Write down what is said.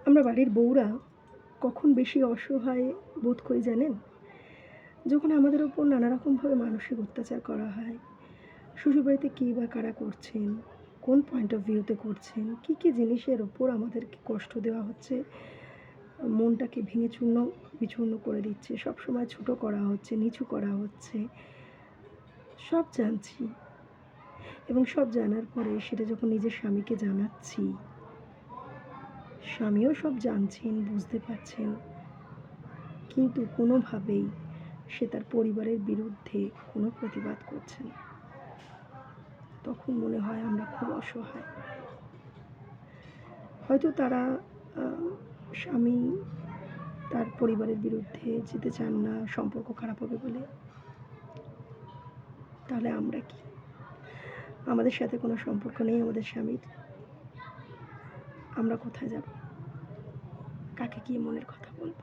আমরা বাড়ির বউরা কখন বেশি অসহায় বোধ করি জানেন? যখন আমাদের ওপর নানা রকমভাবে মানসিক অত্যাচার করা হয়। শ্বশুরবাড়িতে কে বা কারা করছেন, কোন পয়েন্ট অফ ভিউ তে করছেন, কী জিনিসের ওপর আমাদেরকে কষ্ট দেওয়া হচ্ছে, মনটাকে ভেঙে চূর্ণ বিচূর্ণ করে দিচ্ছে, সবসময় ছোট করা হচ্ছে, নিচু করা হচ্ছে। সব জানছি এবং সব জানার পরে সেটা যখন নিজের স্বামীকে জানাচ্ছি, স্বামীও সব জানছেন, বুঝতে পারছেন। কিন্তু কোনোভাবেই সে তার পরিবারের বিরুদ্ধে কোনো প্রতিবাদ করছে না। তখন মনে হয় আমরা খুব অসহায়। হয়তো তারা আ স্বামী তার পরিবারের বিরুদ্ধে যেতে চান না, সম্পর্ক খারাপ হবে বলে। তাহলে আমরা কি? আমাদের সাথে কোনো সম্পর্ক নেই আমাদের স্বামীর। আমরা কোথায় যাব? কাকে গিয়ে মনের কথা বলব?